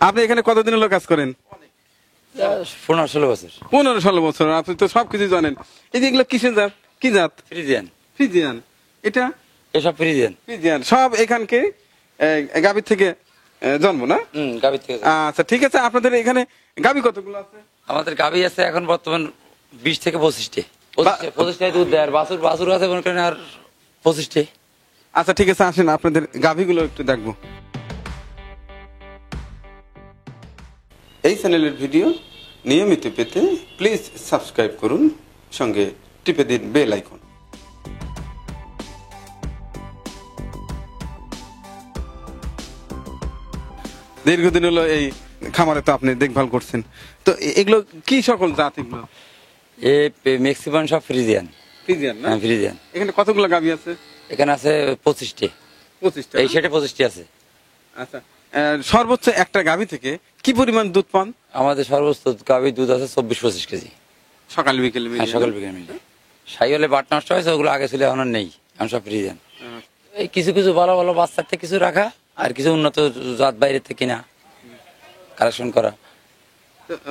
আপনি এখানে কতদিন হলো কাজ করেন? 15-16 বছর। 15-16 বছর। আপনি তো সবকিছু জানেন। এই যে এগুলো কিসের জাত? কি জাত? ফ্রিজিয়ান। ফ্রিজিয়ান। এটা এসব ফ্রিজিয়ান। ফ্রিজিয়ান সব এখানকে গাভী থেকে জন্ম না? গাভী থেকে। আচ্ছা ঠিক আছে। আপনাদের এখানে গাভী কতগুলো আছে? আমাদের গাভী আছে এখন বর্তমান 20 থেকে 25টি। 25টায় দুধ দেয়, আর বাছুর আছে মনে করেন আর 25টি। আচ্ছা ঠিক আছে, আসেন আপনাদের গাভীগুলো একটু দেখবো। এই চ্যানেলের ভিডিও নিয়মিত পেতে প্লিজ সাবস্ক্রাইব করুন, সঙ্গে টিপে দিন বেল আইকন। দীর্ঘদিন হলো এই খামারে তো আপনি দেখভাল করছেন, তো এগুলো কি সকল জাত? এগুলো ম্যাক্সিমাম সব ফ্রিজিয়ান। ফ্রিজিয়ান না? ফ্রিজিয়ান। এখানে কতগুলো গাভী আছে? এখানে আছে 25টি। 25টা। এই সেটে 25টি আছে। আচ্ছা, সর্বোচ্চ একটা গাভী থেকে কি পরিমাণ দুধ পান? আমাদের সর্বোচ্চ গাভীর দুধ আছে 24-25 কেজি সকাল বিকেলে মিলে? সকাল বিকেলে মিলে। সাইওয়ালে বাট নষ্ট হয়েছে, ওগুলো আগে ছিল, এখন আর নেই, এখন সব ফ্রিজিয়ান। এই কিছু কিছু ভালো ভালো বাচ্চার থেকে কিছু রাখা, আর কিছু উন্নত জাত বাইরে থেকে কিনা কালেকশন করা।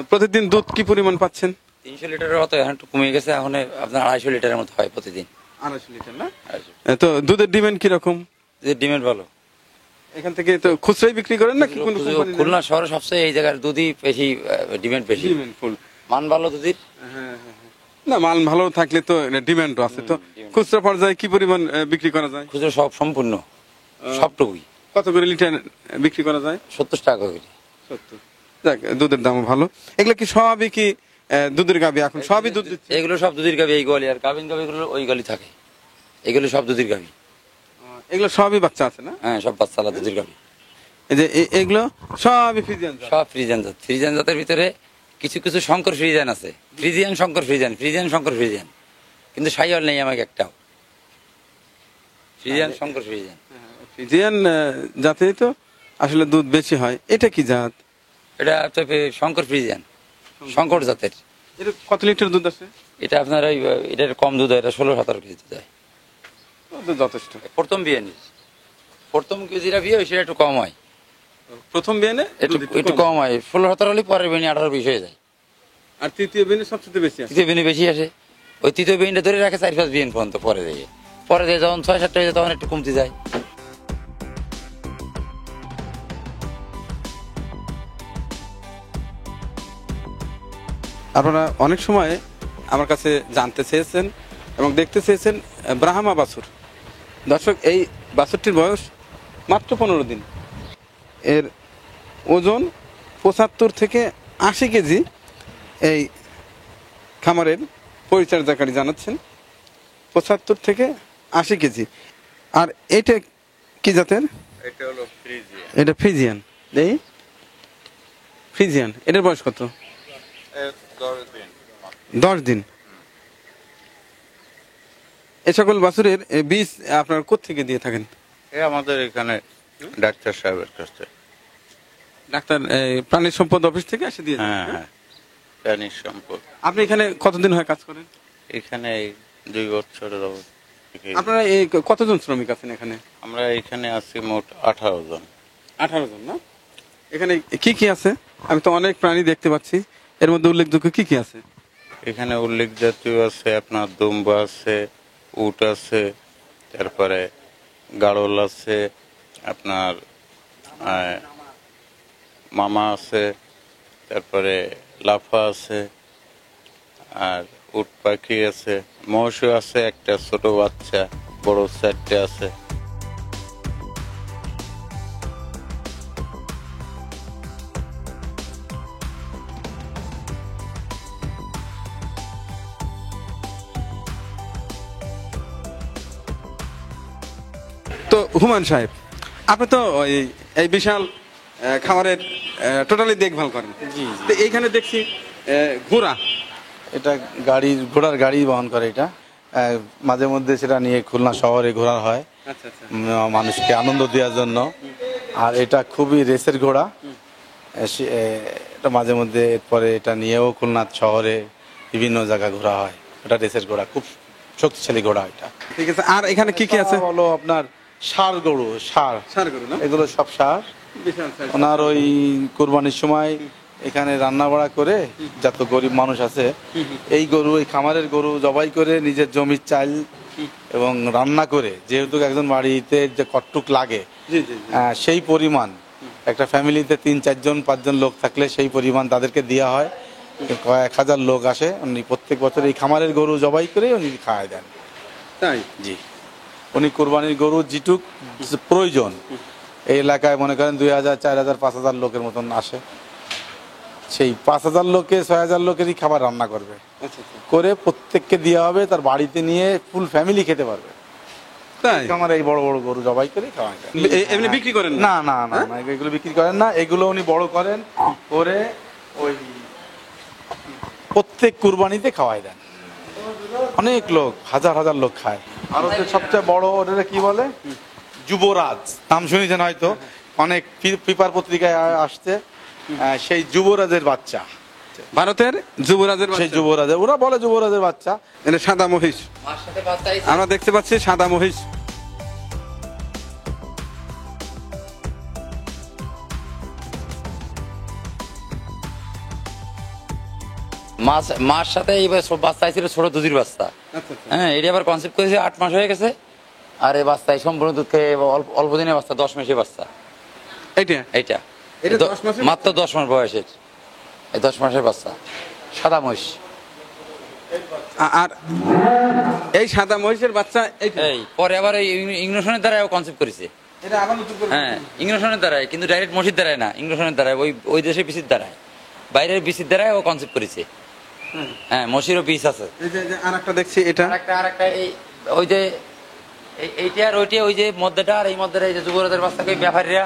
প্রতিদিন দুধ কি পরিমাণ পাচ্ছেন? 300 লিটারের মতো, এখন একটু কমে গেছে, এখন আপনার 250 লিটারের মতো হয় প্রতিদিন। 250 লিটার না? তো দুধের ডিমান্ড কিরকম? ডিমান্ড ভালো। এখান থেকে তো খুচরাই বিক্রি করেন না? খুলনা শহরে সবচেয়ে এই জায়গার দুধই বেশি, ডিমান্ড বেশি, মান ভালো দুধের। না, মান ভালো থাকলে তো ডিমান্ড আছে। তো খুচরা পর্যায়ে কি পরিমাণ বিক্রি করা যায়? খুচরা সব সম্পূর্ণ সবটুকুই। কত করে লিটার বিক্রি করা যায়? 70 টাকা করে। 70। যাক, দুধের দাম ভালো। এগুলো কি সবই কি দুধের গাভী? এখন সবই দুধ দিচ্ছে? এগুলো সব দুধের গাভী, এই গোয়ালি, আর গাভীন গাভীগুলো ওই গালি থাকে। এগুলো সব দুধের গাভী। এগুলো সবই বাচ্চা আছে না? হ্যাঁ, সব বাচ্চালা দুধের গাভী। এই যে এগুলো সবই ফ্রিজিয়ান? সব ফ্রিজিয়ান জাত। ফ্রিজিয়ান জাতের ভিতরে কিছু কিছু শঙ্কর ফ্রিজিয়ান আছে। Friesian Shankar Friesian, Friesian Shankar Friesian, কিন্তু সাইওয়াল নেই আমাকে একটাও। Friesian Shankar Friesian. ফ্রিজিয়ান জাতে তো আসলে দুধ বেশি হয়। এটা কি জাত? এটা শঙ্কর ফ্রিজিয়ান, শঙ্কর জাতের। এটা কত লিটার দুধ আছে? এটা আপনার ওই এটার কম দুধ হয়, এটা 16-17 কেজি দুধ হয়। যথেষ্ট। প্রথম বিয়ে নিস, প্রথম যেটা বিয়ে হয় সেটা একটু কম হয়। প্রথম বিয়ানে একটু কম হয়, 16-17 হলে পরের বিয়ে 18-20 হয়ে যায়। আর তৃতীয় বিয়ানে সবচেয়ে বেশি আসে? তৃতীয় বিয়ে বেশি আসে। ওই তৃতীয় বিয়েটা ধরে রাখে 4-5 বিয়ে পর্যন্ত, পরে দিয়ে যখন 6-7 হয়ে যায় তখন একটু কমতে যায়। আপনারা অনেক সময় আমার কাছে জানতে চেয়েছেন এবং দেখতে চেয়েছেন ব্রাহ্মা বাছুর। দর্শক, এই বাছুরটির বয়স মাত্র 15 দিন। এর ওজন 75 থেকে 80 কেজি। এই খামারের পরিচর্যাকারী জানাচ্ছেন 75 থেকে 80 কেজি। আর এটা কি জাতের? এটা হলো ফ্রিজিয়ান। এটা ফ্রিজিয়ান। এই ফ্রিজিয়ান, এটার বয়স কত? 10 দিন। এ সকল বাছুরের বীজ আপনার কোত্থেকে দিয়ে থাকেন? আমাদের এখানে ডাক্তার সাহেবের কাছে। ডাক্তার প্রাণী সম্পদ অফিস থেকে এসে দিয়ে? হ্যাঁ হ্যাঁ, প্রাণী সম্পদ। আপনি এখানে কতদিন হয় কাজ করেন? এখানে 2 বছরের। আপনারা এই কতজন শ্রমিক আছেন এখানে? আমরা এখানে আছি মোট 18 জন। 18 জন না? এখানে কি কি আছে? আমি তো অনেক প্রাণী দেখতে পাচ্ছি, এর মধ্যে উল্লেখযোগ্য কি কি আছে? এখানে উল্লেখ জাতীয় আছে আপনার দুম্বা আছে, উট আছে, তারপরে গাড়ল আছে, আপনার মামা আছে, তারপরে লাফা আছে, আর উট পাখি আছে, মহিষ আছে একটা ছোট বাচ্চা, বড় 4টে আছে। তো হুমায়ুন সাহেব, আপনি তো এই বিশাল খামারের টোটালি দেখভাল করেন। তো এইখানে দেখছি ঘোড়া। এটা ঘোড়ার গাড়ি বহন করে। এটা মাঝে মধ্যে সেটা নিয়ে খুলনা শহরে ঘোরা হয় আচ্ছা আচ্ছা। মানুষকে আনন্দ দেওয়ার জন্য। আর এটা খুবই রেসের ঘোড়া। এটা মাঝে মধ্যে এরপরে এটা নিয়েও খুলনা শহরে বিভিন্ন জায়গা ঘোরা হয়। এটা রেসের ঘোড়া, খুব শক্তিশালী ঘোড়া এটা। ঠিক আছে। আর এখানে কি কি আছে? হলো আপনার ষাঁড় গরু, ষাঁড় গরু না? এগুলো সব ষাঁড়। বিশাল size। ওনার ওই কোরবানির সময় এখানে রান্না বাড়া করে যত গরিব মানুষ আছে এই গরু, এই খামারের গরু জবাই করে নিজের জমির চাল এবং রান্না করে, যেহেতু একজন বাড়িতে যে কটটুক লাগে জি জি জি। সেই পরিমাণ একটা ফ্যামিলিতে 3-4-5 লোক থাকলে সেই পরিমাণ তাদেরকে দেওয়া হয়। কয়েক হাজার লোক আসে, উনি প্রত্যেক বছর এই খামারের গরু জবাই করে উনি খাওয়াই দেন। তাই? জি, উনি কোরবানির গরু যেটুক প্রয়োজন এই এলাকায় মনে করেন 2000, 4000, 5000 লোকের মতন আসে, সেই 5000 লোকে 6000 লোকেরই খাবার রান্না করবে, আচ্ছা আচ্ছা। করে প্রত্যেককে দেওয়া হবে, তার বাড়িতে নিয়ে ফুল ফ্যামিলি খেতে পারবে। তাই? আমার এই বড় বড় গরু জবাই করে খাওয়াই দেন। এমনি বিক্রি করেন না না না না, এগুলো বিক্রি করেন না। এগুলো উনি বড় করেন করে ওই প্রত্যেক কুরবানিতে খাওয়াই দেন। অনেক লোক, হাজার হাজার লোক খায়। আর হচ্ছে সবচেয়ে বড় ওটা কি বলে, যুবরাজ, নাম শুনেছেন হয়তো, অনেক পেপার পত্রিকায় আসছে। সেই যুবরাজের বাচ্চা, ভারতের যুবরাজের সেই বাচ্চা। যুবরাজের, ওরা বলে যুবরাজের বাচ্চা। এটা সাদা মহিষ। মার সাথে বাচ্চা আইছে। আমরা দেখতে পাচ্ছি সাদা মহিষ। মার সাথে এইবার সব বাচ্চা আইছিল, ছোট দুধের বাচ্চা। আচ্ছা আচ্ছা। হ্যাঁ, এটা আবার কনসেপ্ট করেছে 8 মাস হয়ে গেছে। আর এই বাচ্চায় সম্পূর্ণ দুধ খেয়ে অল্প দিনের বাচ্চা, 10 মাসের বাচ্চা এইটা এইটা। এটা 10 মাসের? মাত্র 10 মাস বয়সের, এই 10 মাসের বাচ্চা সাদা মহিষ। আর এই সাদা মহিষের বাচ্চা এইটা? এই পরে আবার এই ইংলিশনের দ্বারা কনসেপ্ট করেছে। এটা আবার নতুন করে? হ্যাঁ, ইংলিশনের দ্বারাই, কিন্তু ডাইরেক্ট মসজিদ দ্বারাই না, ইংলিশনের দ্বারাই, ওই দেশের বিসির দ্বারাই, বাইরের বিসির দ্বারাই ও কনসেপ্ট করেছে। হ্যাঁ, মসিরও বিষ আছে। এই যে আরেকটা দেখছি, এটা আরেকটা এই ওই যে এইটা আর ওইটা, ওই যে মধ্যেটা আর এই মধ্যে, এই যে যুবরাজের বাচ্চাকে ব্যাপারীরা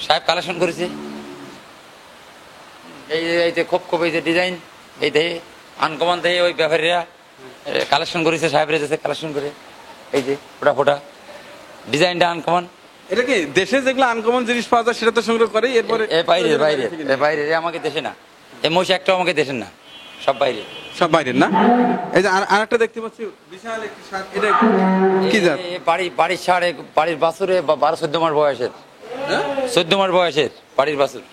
সাহেব কালেকশন করেছে। এই যে খোপ খোপ এই যে ডিজাইন, এই দেহে আনকমন দেহে ওই ব্যাপারীরা কালেকশন করেছে, সাহেবরা যেছে কালেকশন করে। এই যে ফোটা ফোটা ডিজাইনটা আনকমন। এটা কি দেশে যেগুলো আনকমন জিনিস পাওয়া যায় সেটা তো সংগ্রহ করে, এরপরে বাইরে বাইরে বাইরে আমাকে দেশে না, এই মহিষ একটাও আমাকে দেশের না, সব বাইরে। সব বাইরের না? এই যে আরেকটা দেখতে পাচ্ছি বিশাল একটি ষাঁড়, এটা কি জাত? বাড়ির ষাঁড়, বাড়ির বাছুরে 12-14 মাস বয়সের, 14 মাস বয়সের বাড়ির বাছুর।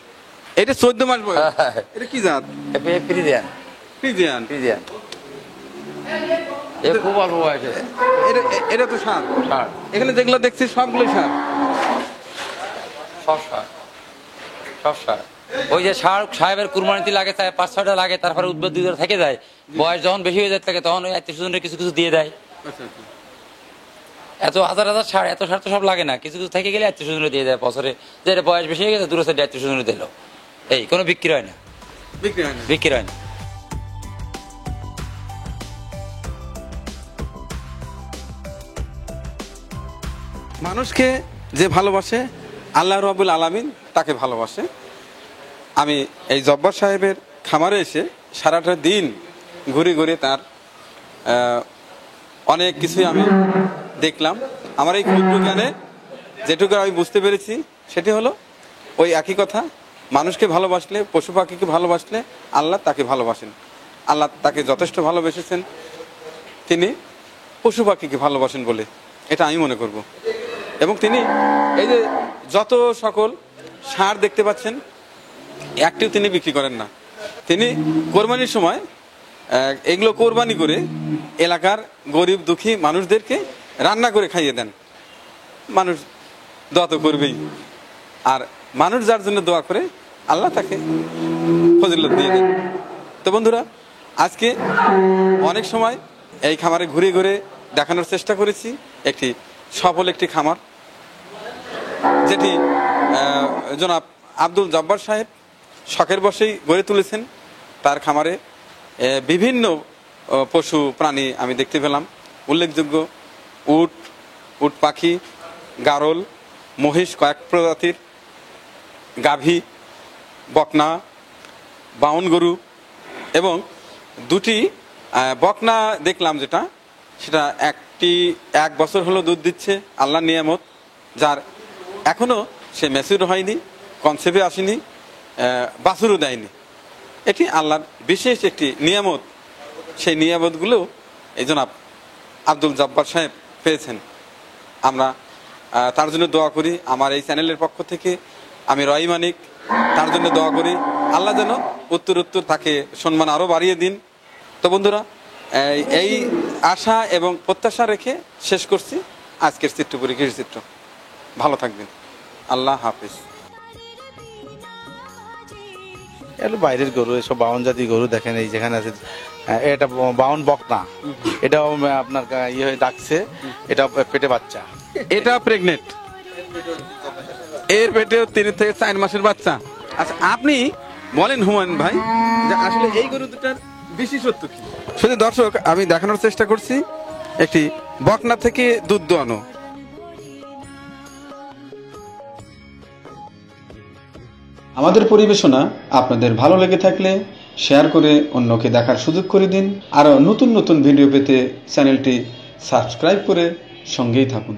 এটা 14 মাস বয়স। এটা কি জাত? ফ্রিজিয়ান। ফ্রিজিয়ান। ফ্রিজিয়ান এ খুব অল্প বয়সের। এটা তো ষাঁড়। ষাঁড় এখানে যেগুলো দেখছি সবগুলো ষাঁড়। সব ষাঁড়, সব ষাঁড়। ওই যে ষাঁড় সাহেবের কুরবানিতে লাগে, 5-6টা লাগে, তারপরে উদ্ভিদ দুধ থেকে যায়। বয়স যখন বেশি হয়ে যায় থাকে তখন ওই আত্মীয় স্বজনের কিছু কিছু দিয়ে দেয়। এত হাজার হাজার ষাঁড়, এত ষাঁড় তো সব লাগে না, কিছু কিছু থেকে গেলে আত্মীয় স্বজনের দিয়ে দেয় বছরে, যে এটা বয়স বেশি হয়ে গেছে দূরে সাইডে আত্মীয় স্বজনের দিল। এই কোনো বিক্রি হয় না, বিক্রি হয় না। বিক্রি হয় না। মানুষকে যে ভালোবাসে আল্লাহ রাব্বুল আলামিন তাকে ভালোবাসে। আমি এই জব্বার সাহেবের খামারে এসে সারাটা দিন ঘুরে ঘুরে তার অনেক কিছুই আমি দেখলাম। আমার এই ক্ষুদ্র জ্ঞানে যেটুকু আমি বুঝতে পেরেছি সেটি হলো ওই একই কথা, মানুষকে ভালোবাসলে, পশু পাখিকে ভালোবাসলে আল্লাহ তাকে ভালোবাসেন। আল্লাহ তাকে যথেষ্ট ভালোবেসেছেন, তিনি পশু পাখিকে ভালোবাসেন বলে এটা আমি মনে করব। এবং তিনি এই যে যত সকল ষাঁড় দেখতে পাচ্ছেন একটিও তিনি বিক্রি করেন না। তিনি কোরবানির সময় এগুলো কোরবানি করে এলাকার গরিব দুঃখী মানুষদেরকে রান্না করে খাইয়ে দেন। মানুষ দোয়া তো করবেই, আর মানুষ যার জন্য দোয়া করে আল্লাহ তাকে ফজিলত দিয়ে দেন। তো বন্ধুরা, আজকে অনেক সময় এই খামারে ঘুরে ঘুরে দেখানোর চেষ্টা করেছি একটি সফল একটি খামার, যেটি জনাব আব্দুল জব্বার সাহেব শখের বশেই গড়ে তুলেছেন। তার খামারে বিভিন্ন পশু প্রাণী আমি দেখতে পেলাম। উল্লেখযোগ্য উট পাখি, গারল, মহিষ কয়েক প্রজাতির, গাভী, বকনা, বাউন গরু এবং দুটি বকনা দেখলাম, সেটা এক বছর হলো দুধ দিচ্ছে, আল্লাহর নিয়ামত, যার এখনো সে ম্যাচিউর হয়নি, কনসেপ্টে আসেনি, বাছুরও দেয়নি। এটি আল্লাহর বিশেষ একটি নিয়ামত। সেই নিয়ামতগুলো এই জনাব আব্দুল জব্বার সাহেব পেয়েছেন। আমরা তার জন্য দোয়া করি। আমার এই চ্যানেলের পক্ষ থেকে আমি রয় মানিক তার জন্য দোয়া করি, আল্লাহ যেন উত্তর তাকে সম্মান আরও বাড়িয়ে দিন। তো বন্ধুরা, এই আশা এবং প্রত্যাশা রেখে শেষ করছি আজকের চিত্রপুরী কৃষি চিত্র। ভালো থাকবেন, আল্লাহ হাফিজ। এগুলো বাইরের গরু, এসব বাউন জাতি গরু দেখেন, এই যেখানে আছে এটা বাউন বকনা, এটাও আপনার ইয়ে হয়ে ডাকছে, এটা পেটে বাচ্চা, এটা প্রেগনেন্ট, এর পেটেও 3 থেকে 4 মাসের বাচ্চা। আচ্ছা, আপনি বলেন হুমায়ুন ভাই যে আসলে এই গরু দুটার বিশেষত্ব কি? শুধু দর্শক আমি দেখানোর চেষ্টা করছি একটি বকনা থেকে দুধ দোয়ানো। আমাদের পরিবেশনা আপনাদের ভালো লেগে থাকলে শেয়ার করে অন্যকে দেখার সুযোগ করে দিন। আরও নতুন নতুন ভিডিও পেতে চ্যানেলটি সাবস্ক্রাইব করে সঙ্গেই থাকুন।